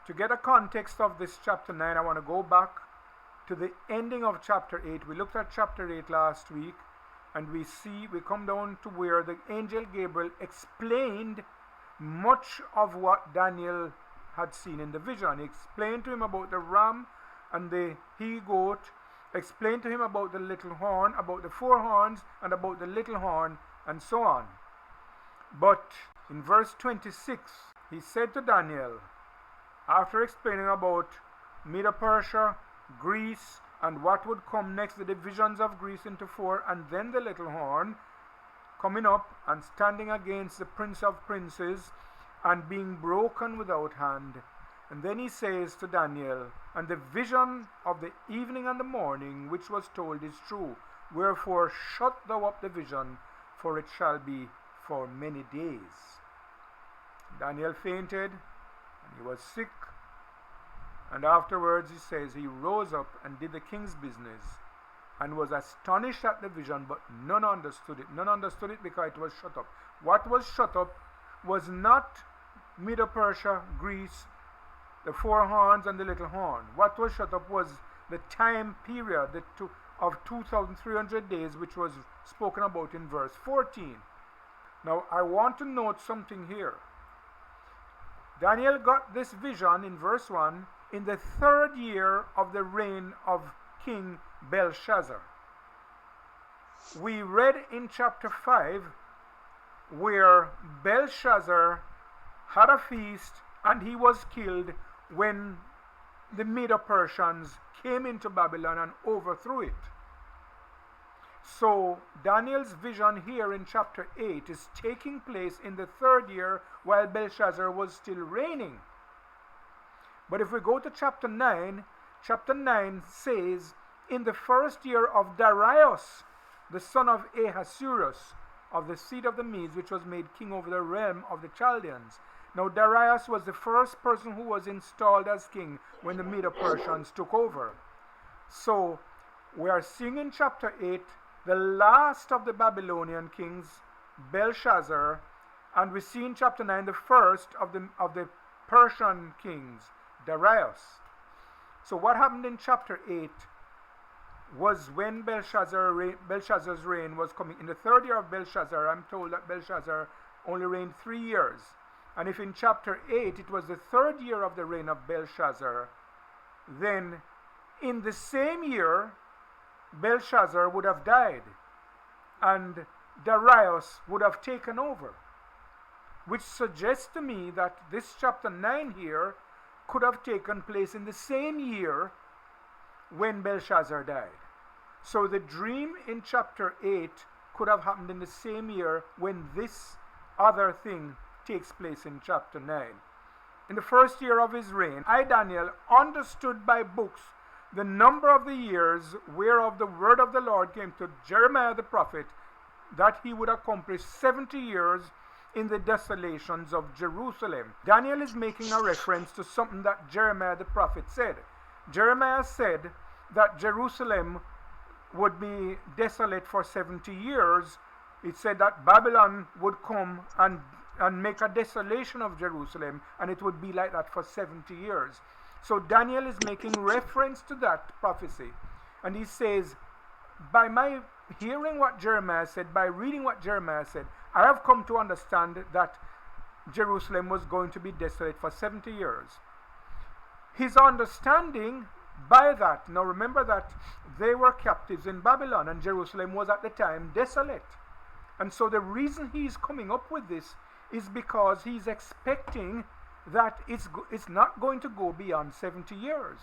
To get a context of this chapter 9, I want to go back to the ending of chapter 8. We looked at chapter 8 last week, and we come down to where the angel Gabriel explained much of what Daniel had seen in the vision. He explained to him about the ram and the he-goat, explained to him about the little horn, about the four horns, and about the little horn, and so on. But in verse 26, he said to Daniel, after explaining about Medo-Persia, Greece, and what would come next, the divisions of Greece into four, and then the little horn coming up and standing against the prince of princes and being broken without hand. And then he says to Daniel, and the vision of the evening and the morning which was told is true, wherefore shut thou up the vision, for it shall be for many days. Daniel fainted, and he was sick, and afterwards he says he rose up and did the king's business, and was astonished at the vision, but none understood it. None understood it because it was shut up. What was shut up was not Medo-Persia, Greece, the four horns and the little horn. What was shut up was the time period of 2,300 days, which was spoken about in verse 14. Now, I want to note something here. Daniel got this vision in verse 1 in the 3rd year of the reign of King Belshazzar. We read in chapter 5 where Belshazzar had a feast and he was killed when the Medo-Persians came into Babylon and overthrew it. So Daniel's vision here in chapter 8 is taking place in the 3rd year while Belshazzar was still reigning. But if we go to chapter 9 says, in the 1st year of Darius, the son of Ahasuerus, of the seed of the Medes, which was made king over the realm of the Chaldeans. Now Darius was the first person who was installed as king when the Medo-Persians took over. So we are seeing in chapter 8 the last of the Babylonian kings, Belshazzar, and we see in chapter 9 the first of the Persian kings, Darius. So what happened in chapter 8 was when Belshazzar's reign was coming. In the 3rd year of Belshazzar, I'm told that Belshazzar only reigned 3 years. And if in chapter 8 it was the 3rd year of the reign of Belshazzar, then in the same year Belshazzar would have died and Darius would have taken over, which suggests to me that this chapter 9 here could have taken place in the same year when Belshazzar died. So the dream in chapter 8 could have happened in the same year when this other thing takes place in chapter 9. In the 1st year of his reign, I, Daniel, understood by books the number of the years whereof the word of the Lord came to Jeremiah the prophet, that he would accomplish 70 years in the desolations of Jerusalem. Daniel is making a reference to something that Jeremiah the prophet said. Jeremiah said that Jerusalem would be desolate for 70 years. It said that Babylon would come and make a desolation of Jerusalem, and it would be like that for 70 years. So Daniel is making reference to that prophecy, and he says, by my hearing what Jeremiah said, by reading what Jeremiah said, I have come to understand that Jerusalem was going to be desolate for 70 years. His understanding by that, now remember that they were captives in Babylon and Jerusalem was at the time desolate. And so the reason he's coming up with this is because he's expecting that it's not going to go beyond 70 years.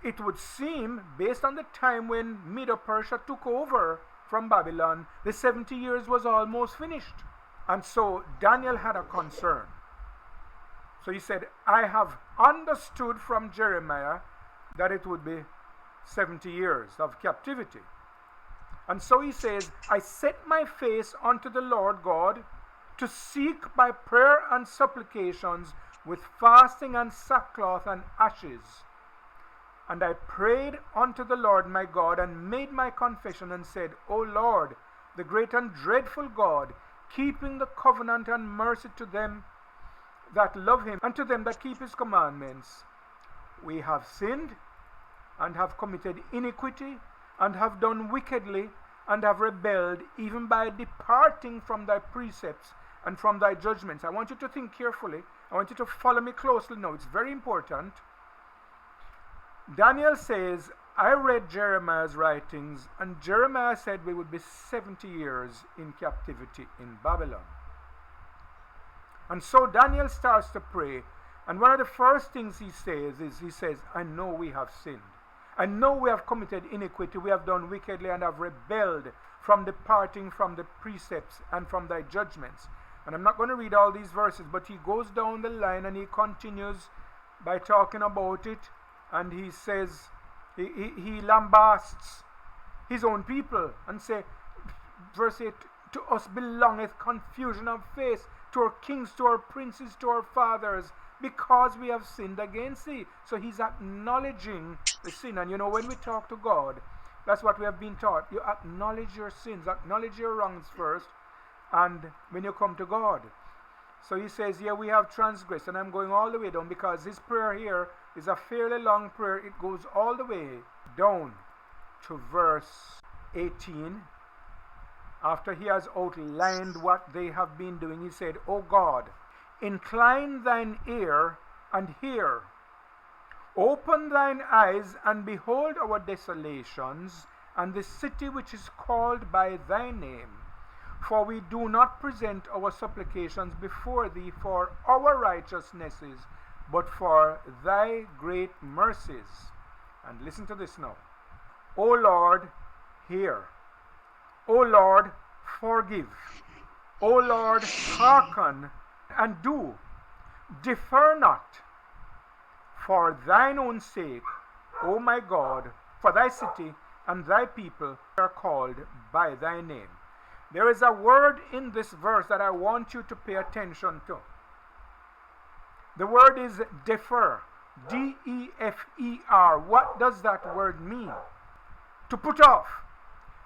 It would seem, based on the time when Medo-Persia took over from Babylon, the 70 years was almost finished. And so Daniel had a concern. So he said, I have understood from Jeremiah that it would be 70 years of captivity. And so he says, I set my face unto the Lord God to seek by prayer and supplications with fasting and sackcloth and ashes. And I prayed unto the Lord my God and made my confession and said, O Lord, the great and dreadful God, keeping the covenant and mercy to them that love him and to them that keep his commandments. We have sinned and have committed iniquity and have done wickedly and have rebelled, even by departing from thy precepts and from thy judgments. I want you to think carefully. I want you to follow me closely now. It's very important. Daniel says, I read Jeremiah's writings, and Jeremiah said we would be 70 years in captivity in Babylon. And so Daniel starts to pray, and one of the first things he says is, he says, I know we have sinned. I know we have committed iniquity, we have done wickedly and have rebelled from departing from the precepts and from thy judgments. And I'm not going to read all these verses, but he goes down the line and he continues by talking about it, and he says, he lambasts his own people and say, verse 8, to us belongeth confusion of face, to our kings, to our princes, to our fathers, because we have sinned against thee. So he's acknowledging the sin. And you know, when we talk to God, that's what we have been taught. You acknowledge your sins, acknowledge your wrongs first, and when you come to God. So he says, yeah, we have transgressed, and I'm going all the way down, because his prayer here is a fairly long prayer. It goes all the way down to verse 18. After he has outlined what they have been doing, he said, O God, incline thine ear and hear. Open thine eyes and behold our desolations, and the city which is called by thy name. For we do not present our supplications before thee for our righteousnesses, but for thy great mercies. And listen to this now. O Lord, hear. O Lord, forgive. O Lord, hearken and do. Defer not. For thine own sake, O my God, for thy city and thy people are called by thy name. There is a word in this verse that I want you to pay attention to. The word is defer. D-E-F-E-R. What does that word mean? To put off.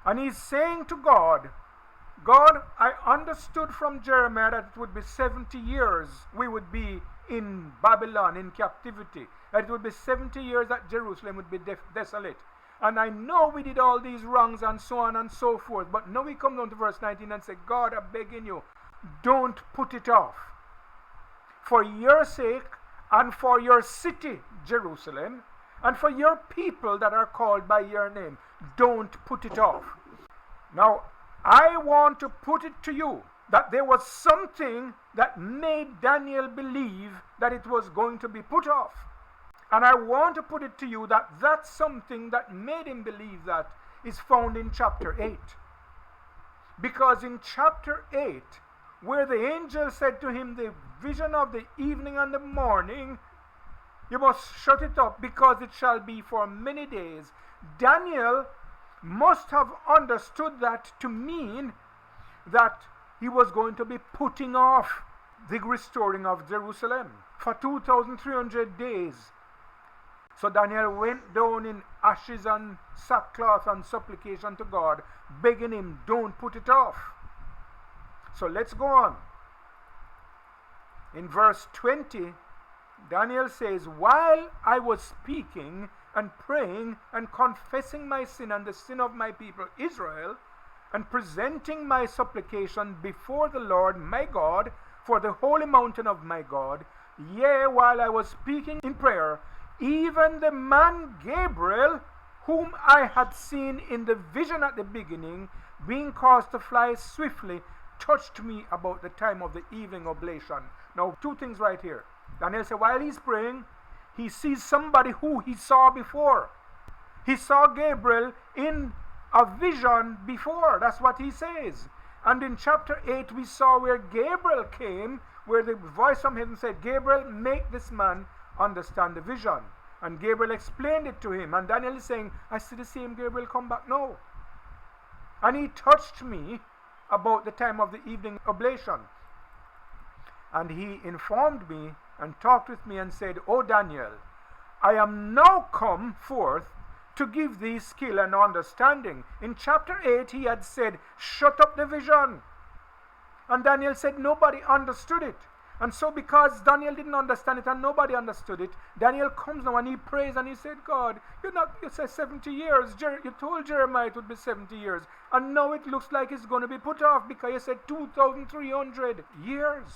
And he's saying to God, God, I understood from Jeremiah that it would be 70 years we would be in Babylon, in captivity. That it would be 70 years that Jerusalem would be desolate. And I know we did all these wrongs and so on and so forth. But now we come down to verse 19 and say, God, I'm begging you, don't put it off. For your sake and for your city, Jerusalem, and for your people that are called by your name, don't put it off. Now, I want to put it to you that there was something that made Daniel believe that it was going to be put off. And I want to put it to you that that's something that made him believe that is found in chapter 8. Because in chapter 8, where the angel said to him, the vision of the evening and the morning, you must shut it up, because it shall be for many days. Daniel must have understood that to mean that he was going to be putting off the restoring of Jerusalem for 2,300 days. So Daniel went down in ashes and sackcloth and supplication to God, begging him, don't put it off. So let's go on. In verse 20, Daniel says, while I was speaking and praying and confessing my sin and the sin of my people Israel, and presenting my supplication before the Lord my God for the holy mountain of my God, yea, while I was speaking in prayer, even the man Gabriel, whom I had seen in the vision at the beginning, being caused to fly swiftly, touched me about the time of the evening oblation. Now, two things right here. Daniel said, while he's praying, he sees somebody who he saw before. He saw Gabriel in a vision before. That's what he says. And in chapter 8, we saw where Gabriel came, where the voice from heaven said, Gabriel, make this man understand the vision. And Gabriel explained it to him. And Daniel is saying, I see the same Gabriel come back now. And he touched me about the time of the evening oblation. And he informed me and talked with me and said, O Daniel, I am now come forth to give thee skill and understanding. In chapter 8 he had said, shut up the vision. And Daniel said nobody understood it. And so because Daniel didn't understand it and nobody understood it, Daniel comes now and he prays and he said, God, you said 70 years. You told Jeremiah it would be 70 years. And now it looks like it's going to be put off because you said 2,300 years.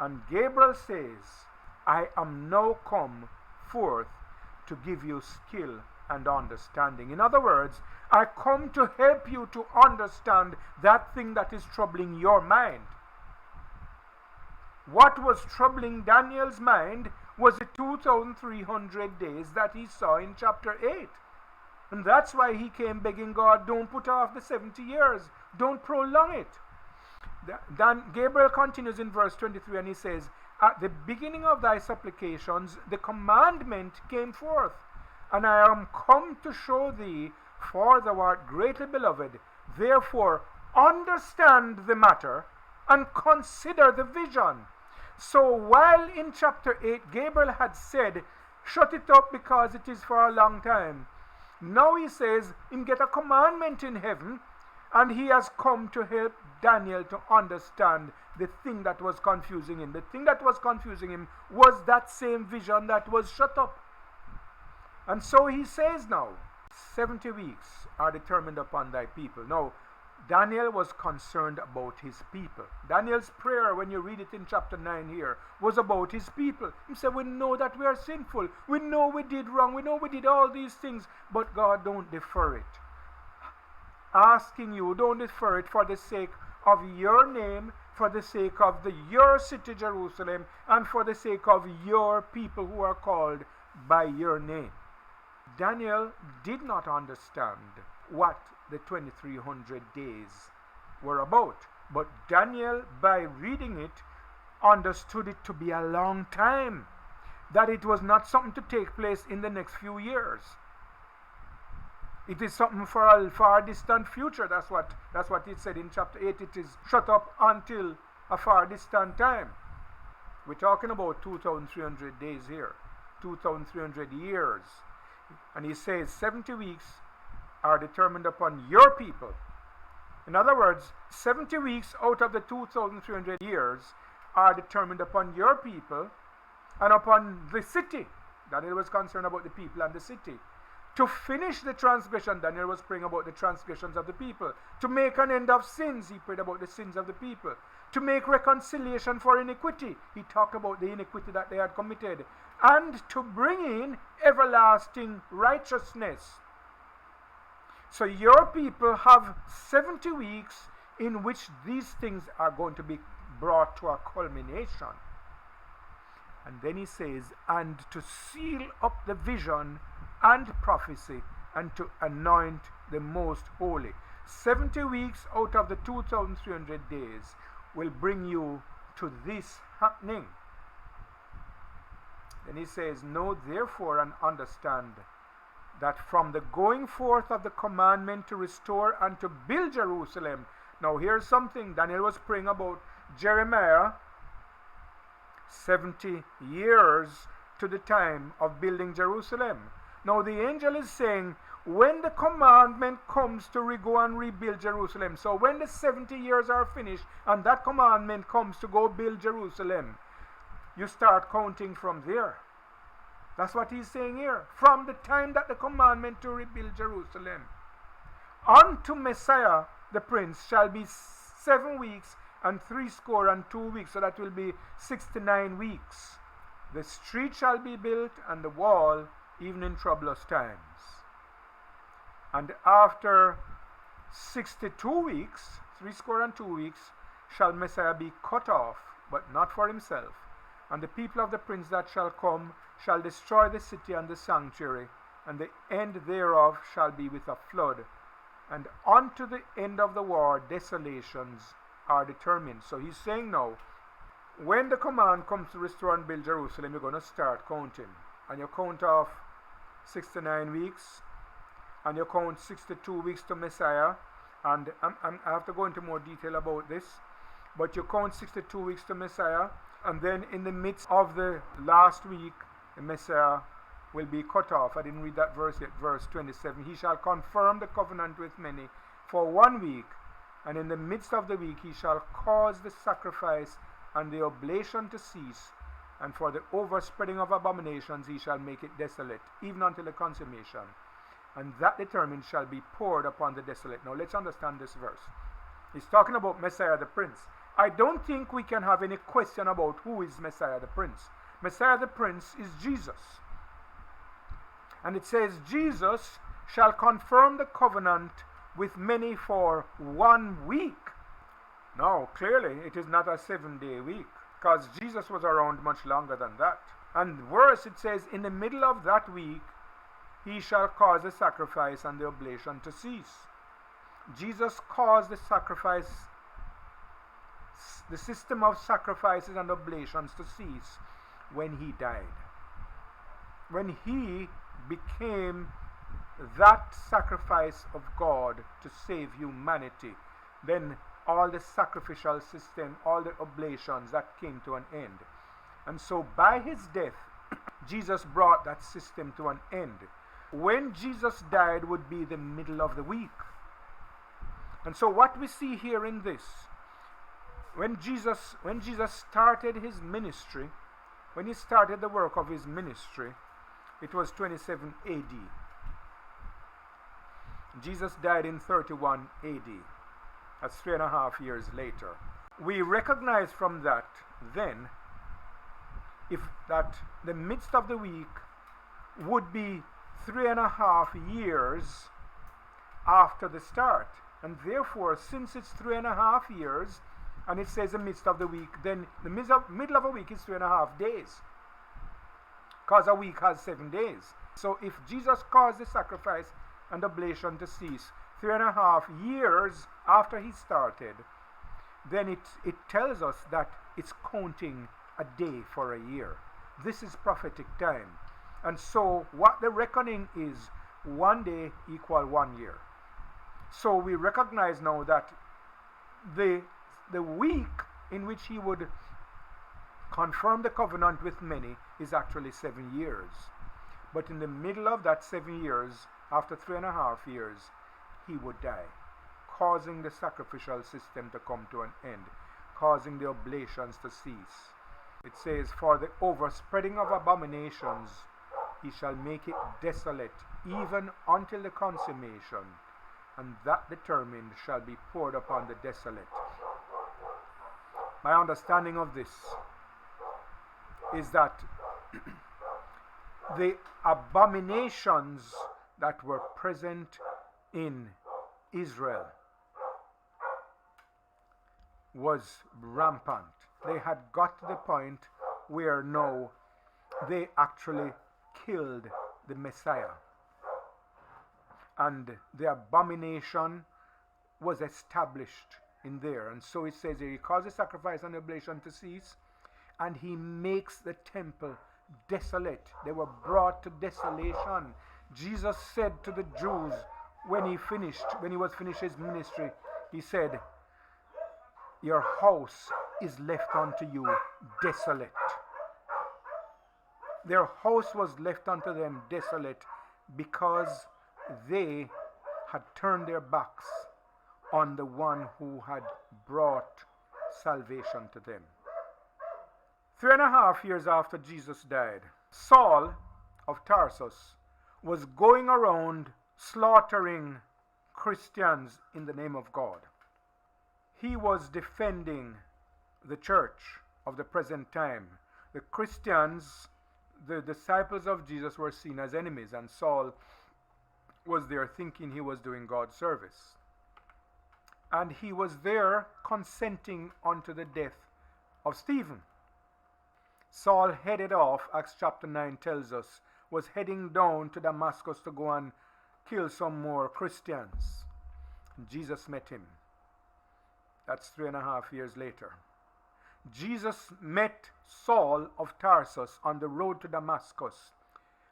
And Gabriel says, I am now come forth to give you skill and understanding. In other words, I come to help you to understand that thing that is troubling your mind. What was troubling Daniel's mind was the 2,300 days that he saw in chapter 8. And that's why he came begging God, don't put off the 70 years. Don't prolong it. Then Gabriel continues in verse 23 and he says, at the beginning of thy supplications, the commandment came forth. And I am come to show thee, for thou art greatly beloved. Therefore, understand the matter and consider the vision. So while in chapter 8 Gabriel had said, shut it up because it is for a long time, now he says him get a commandment in heaven, and he has come to help Daniel to understand the thing that was confusing him. The thing that was confusing him was that same vision that was shut up. And so he says now, 70 weeks are determined upon thy people. Now, Daniel was concerned about his people. Daniel's prayer, when you read it in chapter 9 here, was about his people. He said, we know that we are sinful. We know we did wrong. We know we did all these things. But God, don't defer it. Asking you, don't defer it for the sake of your name, for the sake of your city, Jerusalem, and for the sake of your people who are called by your name. Daniel did not understand what the 2,300 days were about. But Daniel, by reading it, understood it to be a long time. That it was not something to take place in the next few years. It is something for a far distant future. That's what it said in chapter 8. It is shut up until a far distant time. We're talking about 2,300 days here. 2,300 years. And he says 70 weeks are determined upon your people. In other words, 70 weeks out of the 2,300 years are determined upon your people and upon the city. Daniel was concerned about the people and the city. To finish the transgression, Daniel was praying about the transgressions of the people. To make an end of sins, he prayed about the sins of the people. To make reconciliation for iniquity, he talked about the iniquity that they had committed. And to bring in everlasting righteousness. So your people have 70 weeks in which these things are going to be brought to a culmination. And then he says, and to seal up the vision and prophecy, and to anoint the most holy. 70 weeks out of the 2,300 days will bring you to this happening. Then he says, know therefore and understand that from the going forth of the commandment to restore and to build Jerusalem. Now here's something Daniel was praying about Jeremiah, 70 years to the time of building Jerusalem. Now the angel is saying, when the commandment comes to go and rebuild Jerusalem, so when the 70 years are finished and that commandment comes to go build Jerusalem, you start counting from there. That's what he's saying here. From the time that the commandment to rebuild Jerusalem unto Messiah the Prince shall be 7 weeks and 62 weeks. So that will be 69 weeks. The street shall be built and the wall even in troublous times. And after 62 weeks, 62 weeks, shall Messiah be cut off, but not for himself. And the people of the prince that shall come shall destroy the city and the sanctuary, and the end thereof shall be with a flood. And unto the end of the war desolations are determined. So he's saying now, when the command comes to restore and build Jerusalem, you're going to start counting. And you count off 69 weeks, and you count 62 weeks to Messiah. And I have to go into more detail about this, but you count 62 weeks to Messiah, and then in the midst of the last week, the Messiah will be cut off. I didn't read that verse yet, verse 27. He shall confirm the covenant with many for 1 week, and in the midst of the week he shall cause the sacrifice and the oblation to cease, and for the overspreading of abominations he shall make it desolate, even until the consummation. And that determined shall be poured upon the desolate. Now let's understand this verse. He's talking about Messiah the Prince. I don't think we can have any question about who is Messiah the Prince. Messiah the Prince is Jesus. And it says, Jesus shall confirm the covenant with many for 1 week. Now, clearly, it is not a 7-day week, because Jesus was around much longer than that. And verse, it says, in the middle of that week, he shall cause the sacrifice and the oblation to cease. Jesus caused the sacrifice, the system of sacrifices and oblations to cease when he died. When he became that sacrifice of God to save humanity, then all the sacrificial system, all the oblations, that came to an end. And so by his death, Jesus brought that system to an end. When Jesus died would be the middle of the week. And so what we see here in this, when Jesus started his ministry, when he started the work of his ministry, it was 27 AD. Jesus died in 31 AD. That's 3.5 years later. We recognize from that then, if that the midst of the week would be 3.5 years after the start. And therefore, since it's 3.5 years, and it says the midst of the week, then the middle of a week is 3.5 days. Because a week has 7 days. So if Jesus caused the sacrifice and oblation to cease 3.5 years after he started, then it tells us that it's counting a day for a year. This is prophetic time. And so what the reckoning is, 1 day equal 1 year. So we recognize now that the week in which he would confirm the covenant with many is actually 7 years. But in the middle of that 7 years, after 3.5 years, he would die, causing the sacrificial system to come to an end, causing the oblations to cease. It says, for the overspreading of abominations, he shall make it desolate, even until the consummation, and that determined shall be poured upon the desolate. My understanding of this is that the abominations that were present in Israel was rampant. They had got to the point where now they actually killed the Messiah. And the abomination was established in there. And so it says here, he caused the sacrifice and oblation to cease, and he makes the temple desolate. They were brought to desolation. Jesus said to the Jews when he was finished his ministry, he said, your house is left unto you desolate. Their house was left unto them desolate because they had turned their backs on the one who had brought salvation to them. 3.5 years after Jesus died, Saul of Tarsus was going around slaughtering Christians in the name of God. He was defending the church of the present time. The Christians, the disciples of Jesus, were seen as enemies, and Saul was there thinking he was doing God's service. And he was there consenting unto the death of Stephen. Saul headed off, Acts chapter 9 tells us, was heading down to Damascus to go and kill some more Christians. And Jesus met him. That's 3.5 years later. Jesus met Saul of Tarsus on the road to Damascus,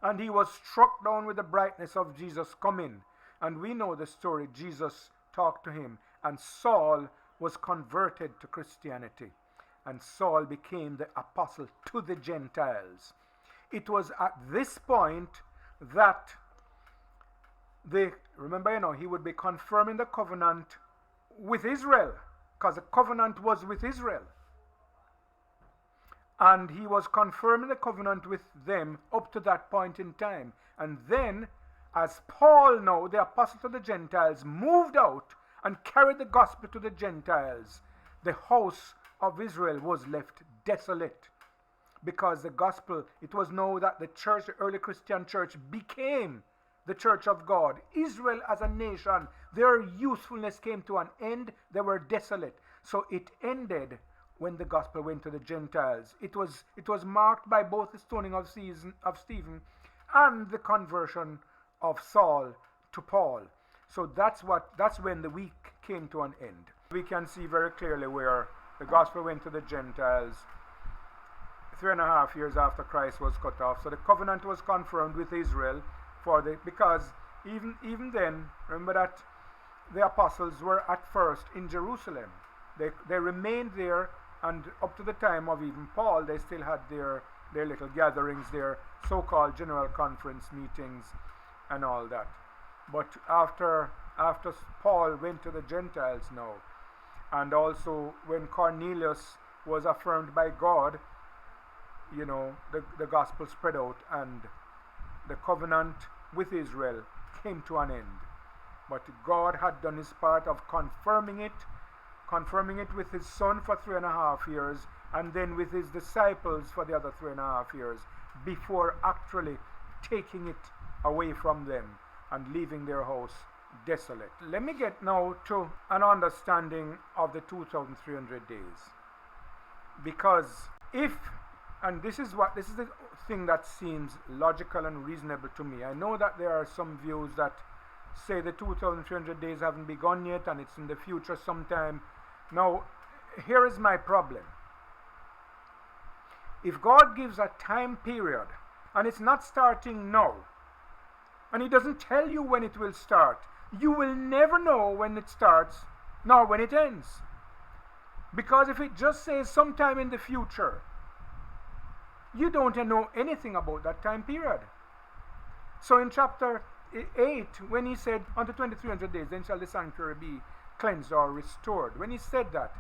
and he was struck down with the brightness of Jesus coming. And we know the story. Jesus talked to him, and Saul was converted to Christianity, and Saul became the apostle to the Gentiles. It was at this point that he would be confirming the covenant with Israel, because the covenant was with Israel. And he was confirming the covenant with them up to that point in time. And then, as Paul now, the apostle to the Gentiles, moved out and carried the gospel to the Gentiles, the house of Israel was left desolate. Because the gospel, it was known that the church, the early Christian church, became the church of God. Israel as a nation, their usefulness came to an end. They were desolate. So it ended when the gospel went to the Gentiles. It was marked by both the stoning of Stephen and the conversion of Saul to Paul. So that's when the week came to an end. We can see very clearly where the gospel went to the Gentiles 3.5 years after Christ was cut off. So the covenant was confirmed with Israel because even then, remember that the apostles were at first in Jerusalem. They remained there, and up to the time of even Paul, they still had their little gatherings, their so-called general conference meetings and all that. But after Paul went to the Gentiles now, and also when Cornelius was affirmed by God, the gospel spread out and the covenant with Israel came to an end. But God had done his part of confirming it with his son for 3.5 years, and then with his disciples for the other 3.5 years, before actually taking it away from them and leaving their house desolate. Let me get now to an understanding of the 2,300 days. Because and this is the thing that seems logical and reasonable to me. I know that there are some views that say the 2,300 days haven't begun yet and it's in the future sometime. Now, here is my problem. If God gives a time period and it's not starting now, and he doesn't tell you when it will start, you will never know when it starts nor when it ends. Because if it just says sometime in the future, you don't know anything about that time period. So in chapter 8, when he said, unto 2,300 days, then shall the sanctuary be cleansed or restored. When he said that,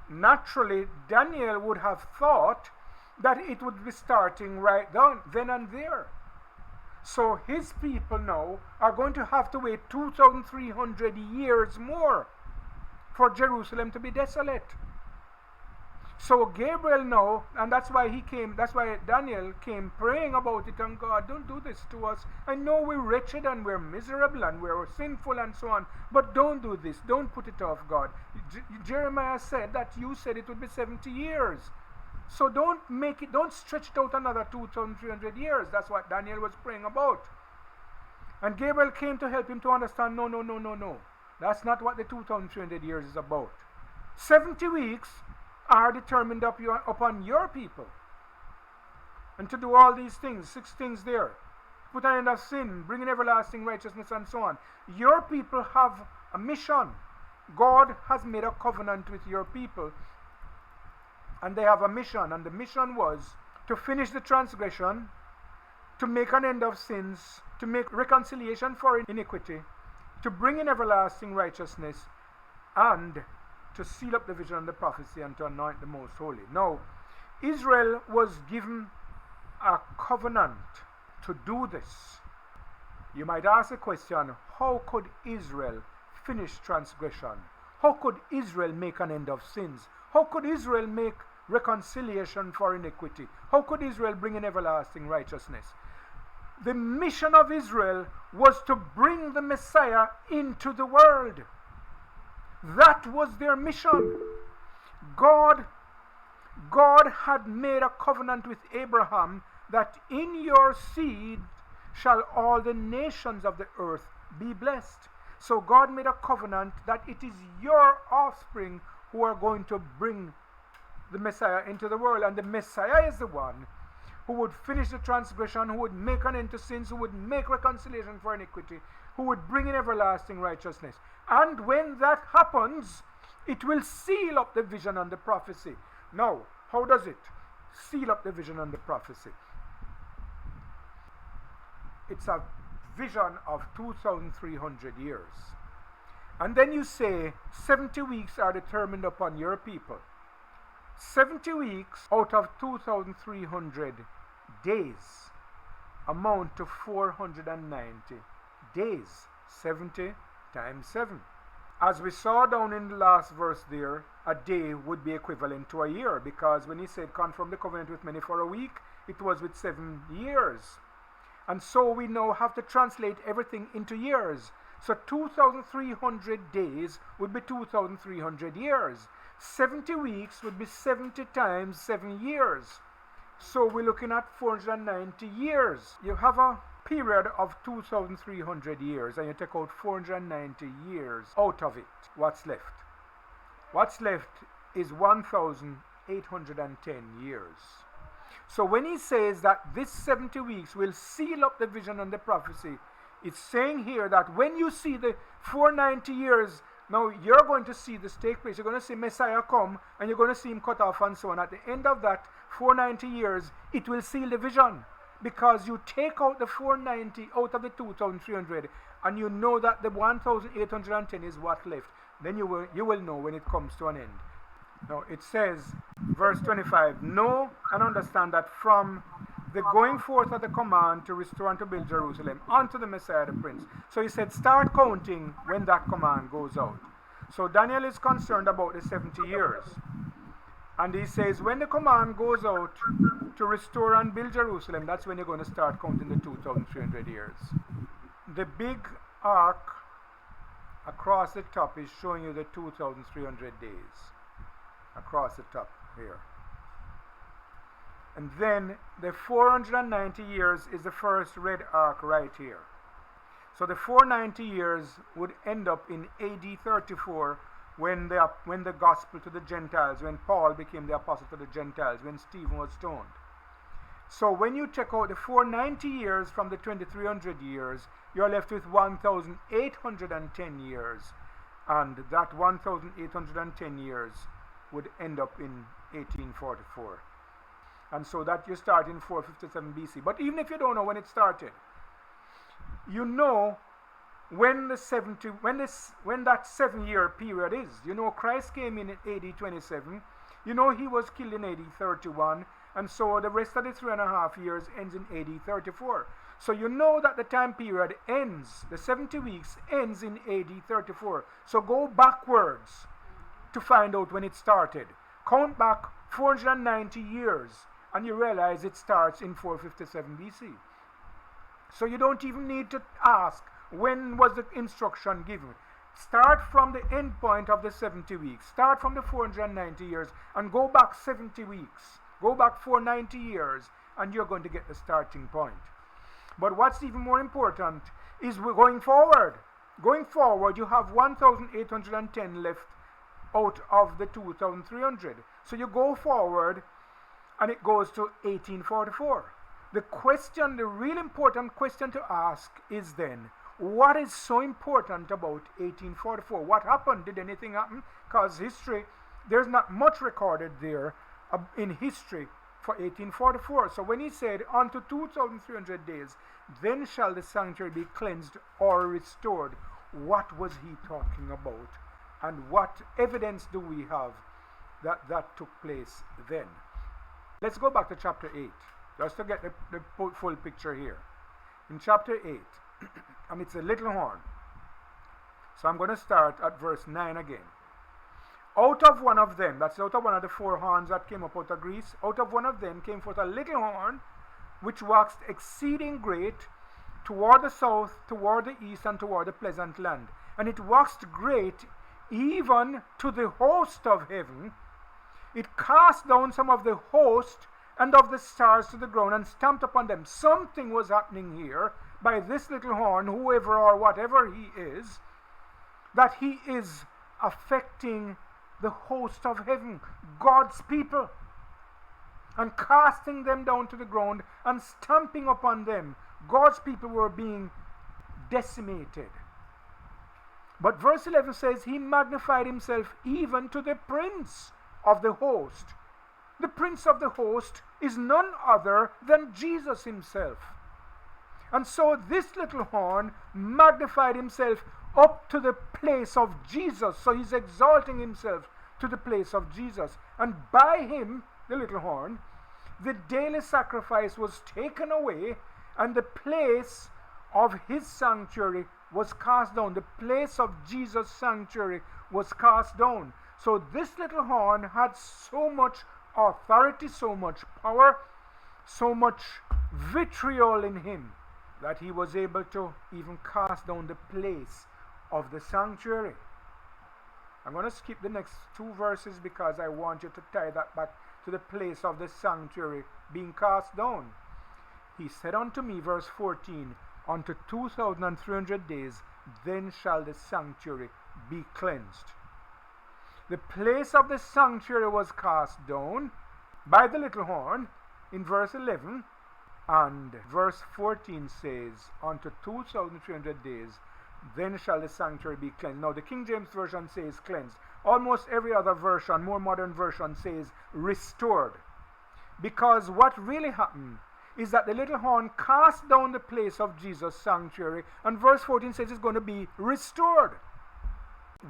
naturally, Daniel would have thought that it would be starting right then and there. So his people now are going to have to wait 2,300 years more for Jerusalem to be desolate. So Gabriel now, and that's why Daniel came praying about it, and God, don't do this to us. I know we're wretched and we're miserable and we're sinful and so on, but don't do this. Don't put it off, God. Jeremiah said that you said it would be 70 years. So don't stretch it out another 2,300 years. That's what Daniel was praying about. And Gabriel came to help him to understand, no. That's not what the 2,300 years is about. 70 weeks are determined upon your people. And to do all these things, 6 things there. Put an end of sin, bring in everlasting righteousness, and so on. Your people have a mission. God has made a covenant with your people. And they have a mission. And the mission was to finish the transgression, to make an end of sins, to make reconciliation for iniquity, to bring in everlasting righteousness, and to seal up the vision and the prophecy, and to anoint the most holy. Now, Israel was given a covenant to do this. You might ask the question, how could Israel finish transgression? How could Israel make an end of sins? How could Israel make reconciliation for iniquity? How could Israel bring in everlasting righteousness? The mission of Israel was to bring the Messiah into the world. That was their mission. God had made a covenant with Abraham that in your seed shall all the nations of the earth be blessed. So God made a covenant that it is your offspring who are going to bring the Messiah into the world. And the Messiah is the one who would finish the transgression, who would make an end to sins, who would make reconciliation for iniquity, who would bring in everlasting righteousness. And when that happens, it will seal up the vision and the prophecy. Now, how does it seal up the vision and the prophecy? It's a vision of 2,300 years. And then you say 70 weeks are determined upon your people. 70 weeks out of 2,300 days amount to 490 days. 70 times 7. As we saw down in the last verse there, a day would be equivalent to a year, because when he said confirm the covenant with many for a week, it was with 7 years. And so we now have to translate everything into years. So 2,300 days would be 2,300 years. 70 weeks would be 70 times 7 years. So we're looking at 490 years. You have a period of 2,300 years and you take out 490 years out of it. What's left? What's left is 1,810 years. So when he says that this 70 weeks will seal up the vision and the prophecy, it's saying here that when you see the 490 years, now you're going to see this take place. You're going to see Messiah come and you're going to see him cut off and so on. At the end of that 490 years, it will seal the vision, because you take out the 490 out of the 2,300 and you know that the 1,810 is what left. Then you will know when it comes to an end. Now it says, verse 25, know and understand that from the going forth of the command to restore and to build Jerusalem unto the Messiah the Prince. So he said, start counting when that command goes out. So Daniel is concerned about the 70 years. And he says, when the command goes out to restore and build Jerusalem, that's when you're going to start counting the 2,300 years. The big arc across the top is showing you the 2,300 days. Across the top here. And then the 490 years is the first red arc right here. So the 490 years would end up in AD 34 when the gospel to the Gentiles, when Paul became the apostle to the Gentiles, when Stephen was stoned. So when you check out the 490 years from the 2,300 years, you're left with 1,810 years. And that 1,810 years would end up in 1844. And so that you start in 457 BC. But even if you don't know when it started, you know when that 7-year period is. You know Christ came in AD 27. You know he was killed in AD 31. And so the rest of the 3.5 years ends in AD 34. So you know that the time period ends, the 70 weeks ends in AD 34. So go backwards to find out when it started. Count back 490 years and you realize it starts in 457 BC. So you don't even need to ask when was the instruction given. Start from the end point of the 70 weeks. Start from the 490 years and go back 70 weeks. Go back 490 years and you're going to get the starting point. But what's even more important is we're going forward. Going forward, you have 1,810 left out of the 2,300. So you go forward and it goes to 1844. The real important question to ask is then, what is so important about 1844? What happened? Did anything happen? Because history, there's not much recorded there in history for 1844. So when he said, unto 2,300 days, then shall the sanctuary be cleansed or restored, what was he talking about? And what evidence do we have that that took place then? Let's go back to chapter 8, just to get the full picture here. In chapter 8, and it's a little horn. So I'm going to start at verse 9 again. Out of one of them, that's out of one of the 4 horns that came up out of Greece, out of one of them came forth a little horn, which waxed exceeding great, toward the south, toward the east, and toward the pleasant land. And it waxed great even to the host of heaven. It cast down some of the host and of the stars to the ground and stamped upon them. Something was happening here by this little horn, whoever or whatever he is, that he is affecting the host of heaven, God's people, and casting them down to the ground and stamping upon them. God's people were being decimated. But verse 11 says, he magnified himself even to the prince of the host. The prince of the host is none other than Jesus himself. And so this little horn magnified himself up to the place of Jesus. So he's exalting himself to the place of Jesus. And by him, the little horn, the daily sacrifice was taken away, and the place of his sanctuary was cast down. The place of Jesus' sanctuary was cast down. So this little horn had so much authority, so much power, so much vitriol in him, that he was able to even cast down the place of the sanctuary. I'm going to skip the next two verses because I want you to tie that back to the place of the sanctuary being cast down. He said unto me, verse 14, unto 2,300 days, then shall the sanctuary be cleansed. The place of the sanctuary was cast down by the little horn in verse 11, and verse 14 says, unto 2,300 days, then shall the sanctuary be cleansed. Now the King James Version says cleansed. Almost every other version, more modern version, says restored. Because what really happened is that the little horn cast down the place of Jesus' sanctuary, and verse 14 says it's going to be restored.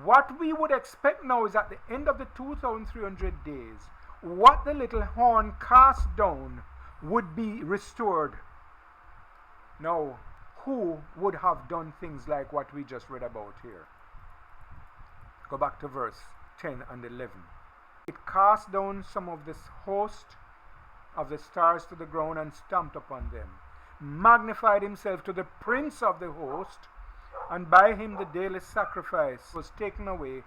What we would expect now is at the end of the 2,300 days, what the little horn cast down would be restored. Now, who would have done things like what we just read about here? Go back to verse 10 and 11. It cast down some of this host of the stars to the ground and stamped upon them, magnified himself to the prince of the host, and by him the daily sacrifice was taken away,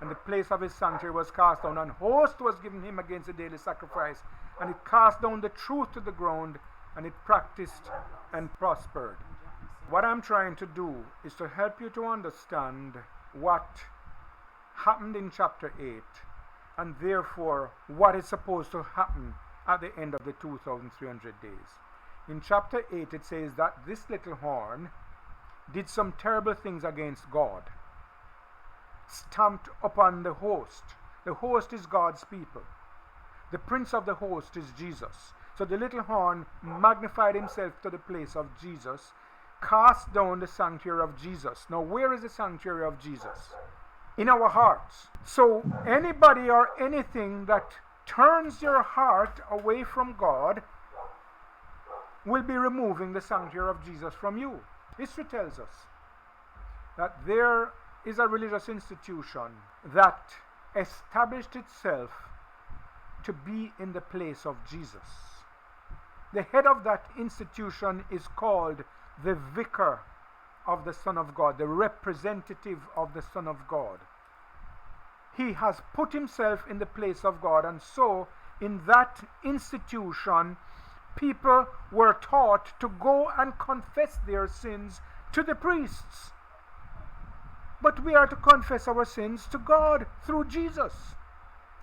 and the place of his sanctuary was cast down, and host was given him against the daily sacrifice, and it cast down the truth to the ground, and it practiced and prospered. What I'm trying to do is to help you to understand what happened in chapter 8, and therefore what is supposed to happen at the end of the 2,300 days. In chapter 8 it says that this little horn did some terrible things against God, stamped upon the host. The host is God's people. The prince of the host is Jesus. So the little horn magnified himself to the place of Jesus, cast down the sanctuary of Jesus. Now, where is the sanctuary of Jesus? In our hearts. So anybody or anything that turns your heart away from God will be removing the sanctuary of Jesus from you. History tells us that there is a religious institution that established itself to be in the place of Jesus. The head of that institution is called the Vicar of the Son of God, the representative of the Son of God. He has put himself in the place of God, and so in that institution people were taught to go and confess their sins to the priests. But we are to confess our sins to God through Jesus.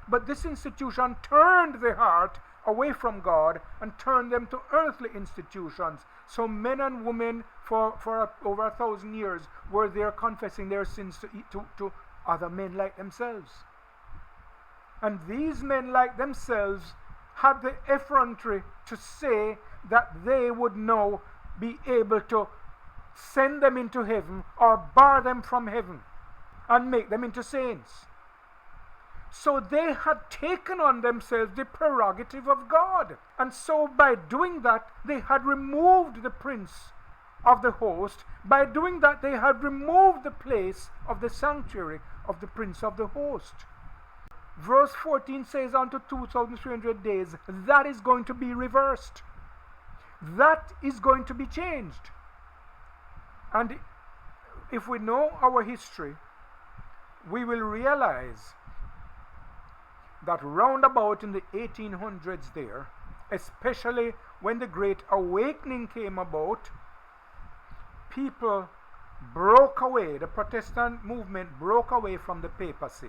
But this institution turned the heart away from God and turned them to earthly institutions. So men and women for over 1,000 years were there confessing their sins to other men like themselves. And these men like themselves had the effrontery to say that they would now be able to send them into heaven or bar them from heaven and make them into saints. So they had taken on themselves the prerogative of God. And so by doing that, they had removed the prince of the host. By doing that, they had removed the place of the sanctuary of the prince of the host. Verse 14 says, unto 2,300 days, that is going to be reversed. That is going to be changed. And if we know our history, we will realize that round about in the 1800s there, especially when the Great Awakening came about, people broke away, the Protestant movement broke away from the papacy,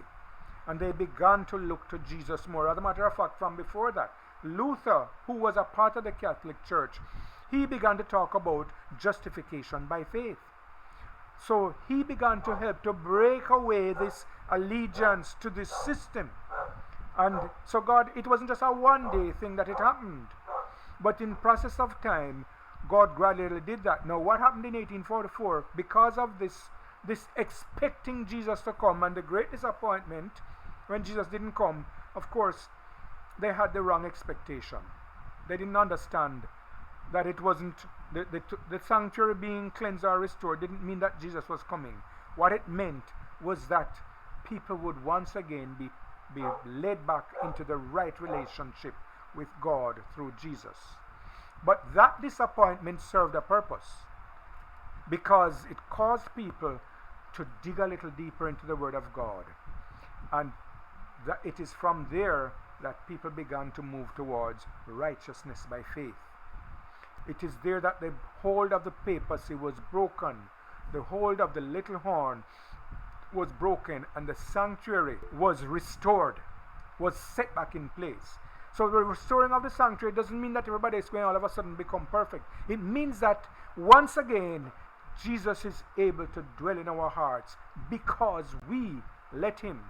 and they began to look to Jesus more. As a matter of fact, from before that, Luther, who was a part of the Catholic Church, he began to talk about justification by faith. So he began to help to break away this allegiance to this system. And so God, it wasn't just a one-day thing that it happened, but in process of time, God gradually did that. Now, what happened in 1844? Because of this expecting Jesus to come and the great disappointment when Jesus didn't come, of course, they had the wrong expectation. They didn't understand that it wasn't the sanctuary being cleansed or restored didn't mean that Jesus was coming. What it meant was that people would once again be led back into the right relationship with God through Jesus. But that disappointment served a purpose, because it caused people to dig a little deeper into the Word of God. And that it is from there that people began to move towards righteousness by faith. It is there that the hold of the papacy was broken. The hold of the little horn was broken, and the sanctuary was restored, was set back in place. So the restoring of the sanctuary doesn't mean that everybody is going to all of a sudden become perfect. It means that once again, Jesus is able to dwell in our hearts because we let him.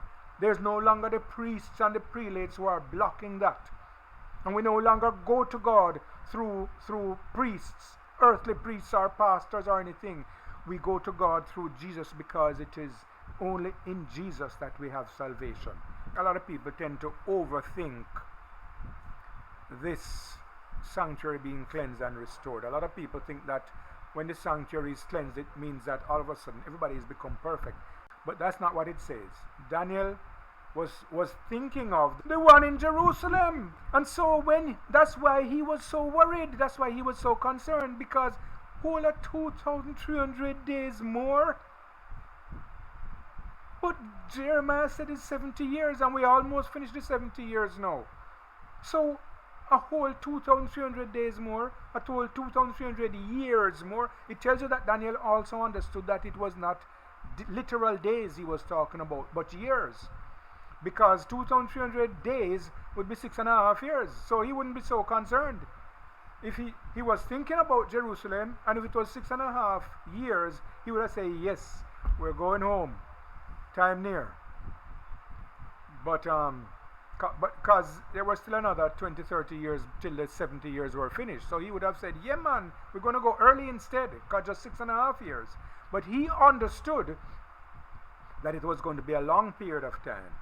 There's no longer the priests and the prelates who are blocking that. And we no longer go to God through priests, earthly priests or pastors or anything. We go to God through Jesus, because it is only in Jesus that we have salvation. A lot of people tend to overthink this sanctuary being cleansed and restored. A lot of people think that when the sanctuary is cleansed, it means that all of a sudden everybody has become perfect. But that's not what it says. Daniel was thinking of the one in Jerusalem. And so that's why he was so worried. That's why he was so concerned, because whole 2,300 days more. But Jeremiah said it's 70 years, and we almost finished the 70 years now. So a whole 2,300 days more, a whole 2,300 years more. It tells you that Daniel also understood that it was not literal days he was talking about, but years. Because 2,300 days would be 6.5 years. So he wouldn't be so concerned. If he was thinking about Jerusalem, and if it was 6.5 years, he would have said, yes, we're going home. Time near. But because there was still another 20-30 years till the 70 years were finished. So he would have said, yeah man, we're going to go early instead, because just 6.5 years. But he understood that it was going to be a long period of time.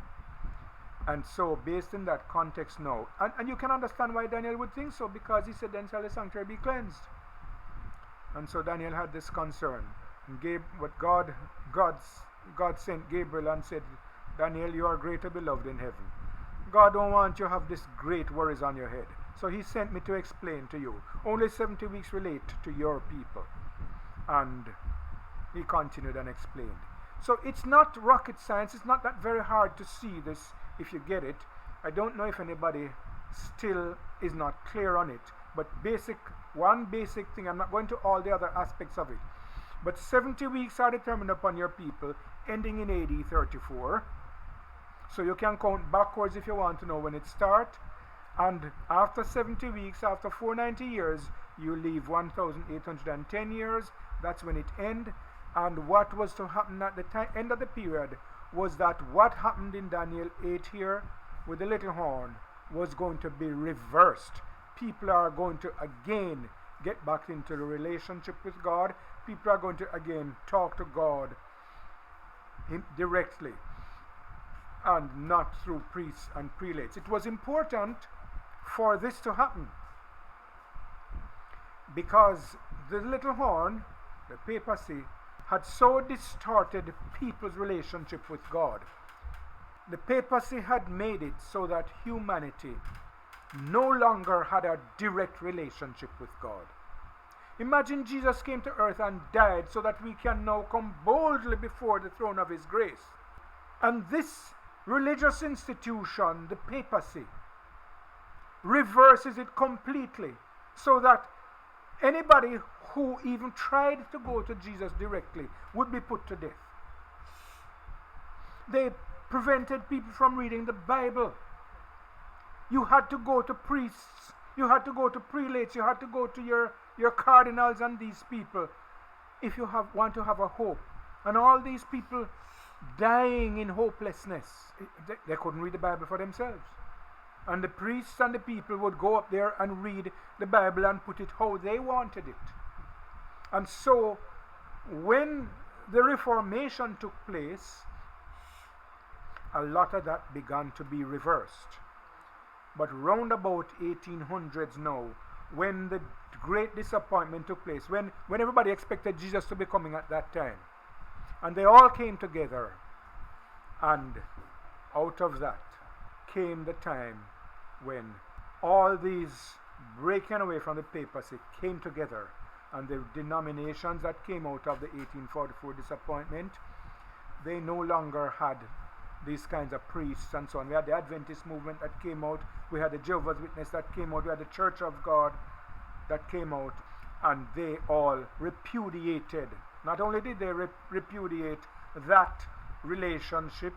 And so based in that context now, and you can understand why Daniel would think so, because he said, then shall the sanctuary be cleansed. And so Daniel had this concern. And God sent Gabriel and said, Daniel, you are greater beloved in heaven. God don't want you to have this great worries on your head. So he sent me to explain to you. Only 70 weeks relate to your people. And he continued and explained. So it's not rocket science. It's not that very hard to see this if you get it. I don't know if anybody still is not clear on it. But one basic thing, I'm not going to all the other aspects of it. But 70 weeks are determined upon your people, ending in AD 34. So you can count backwards if you want to know when it starts. And after 70 weeks, after 490 years, you leave 1,810 years. That's when it ends. And what was to happen at the end of the period was that what happened in Daniel 8 here with the little horn was going to be reversed. People are going to again get back into the relationship with God. People are going to again talk to God directly, and not through priests and prelates. It was important for this to happen, because the little horn, the papacy, had so distorted people's relationship with God. The papacy had made it so that humanity no longer had a direct relationship with God. Imagine Jesus came to earth and died so that we can now come boldly before the throne of his grace. And this religious institution, the papacy, reverses it completely, so that anybody who even tried to go to Jesus directly would be put to death. They prevented people from reading the Bible. You had to go to priests, you had to go to prelates, you had to go to your cardinals and these people if you want to have a hope. And all these people dying in hopelessness, they couldn't read the Bible for themselves. And the priests and the people would go up there and read the Bible and put it how they wanted it. And so when the Reformation took place, a lot of that began to be reversed. But round about 1800s now, when the great disappointment took place, when everybody expected Jesus to be coming at that time, and they all came together, and out of that came the time when all these breaking away from the papacy came together, and the denominations that came out of the 1844 disappointment, they no longer had these kinds of priests and so on. We had the Adventist movement that came out, we had the Jehovah's Witness that came out, we had the Church of God that came out, and they all repudiated. Not only did they repudiate that relationship,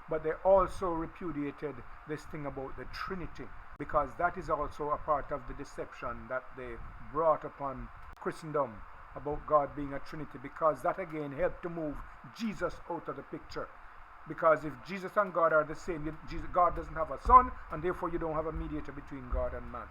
but they also repudiated this thing about the Trinity, because that is also a part of the deception that they brought upon Christendom about God being a Trinity, because that again helped to move Jesus out of the picture. Because if Jesus and God are the same, God doesn't have a son, and therefore you don't have a mediator between God and man.